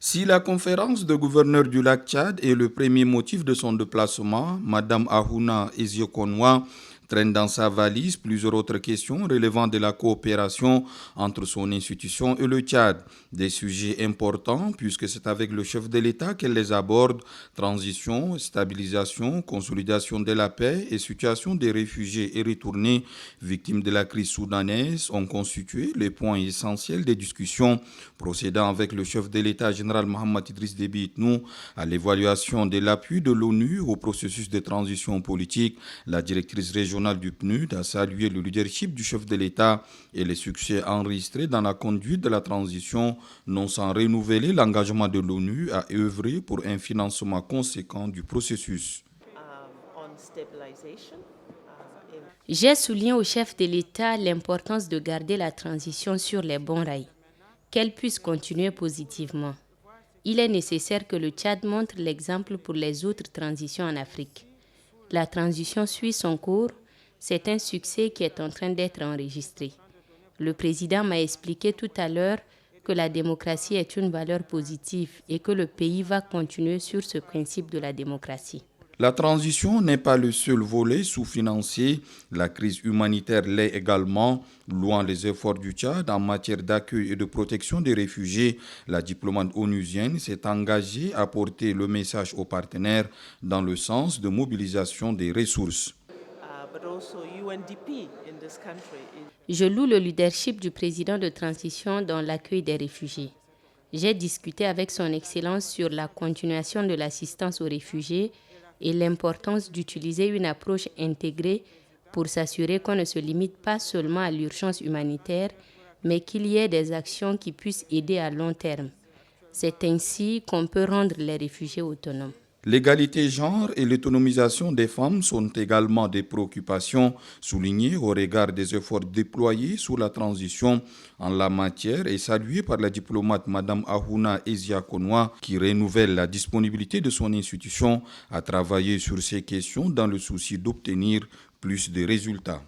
Si la conférence de gouverneurs du lac Tchad est le premier motif de son déplacement, Madame Ahouna Eziokonwa traîne dans sa valise plusieurs autres questions relevant de la coopération entre son institution et le Tchad. Des sujets importants puisque c'est avec le chef de l'État qu'elle les aborde: transition, stabilisation, consolidation de la paix et situation des réfugiés et retournés victimes de la crise soudanaise ont constitué les points essentiels des discussions, procédant avec le chef de l'État général Mohamed Idriss Déby Itnou à l'évaluation de l'appui de l'ONU au processus de transition politique. La directrice régionale du PNUD a salué le leadership du chef de l'État et les succès enregistrés dans la conduite de la transition, non sans renouveler l'engagement de l'ONU à œuvrer pour un financement conséquent du processus. J'ai souligné au chef de l'État l'importance de garder la transition sur les bons rails, qu'elle puisse continuer positivement. Il est nécessaire que le Tchad montre l'exemple pour les autres transitions en Afrique. La transition suit son cours, c'est un succès qui est en train d'être enregistré. Le président m'a expliqué tout à l'heure que la démocratie est une valeur positive et que le pays va continuer sur ce principe de la démocratie. La transition n'est pas le seul volet sous-financé. La crise humanitaire l'est également. Louant les efforts du Tchad en matière d'accueil et de protection des réfugiés, la diplomate onusienne s'est engagée à porter le message aux partenaires dans le sens de mobilisation des ressources. Je loue le leadership du président de transition dans l'accueil des réfugiés. J'ai discuté avec son Excellence sur la continuation de l'assistance aux réfugiés et l'importance d'utiliser une approche intégrée pour s'assurer qu'on ne se limite pas seulement à l'urgence humanitaire, mais qu'il y ait des actions qui puissent aider à long terme. C'est ainsi qu'on peut rendre les réfugiés autonomes. L'égalité genre et l'autonomisation des femmes sont également des préoccupations soulignées au regard des efforts déployés sous la transition en la matière et saluées par la diplomate Madame Ahouna Eziokonwa qui renouvelle la disponibilité de son institution à travailler sur ces questions dans le souci d'obtenir plus de résultats.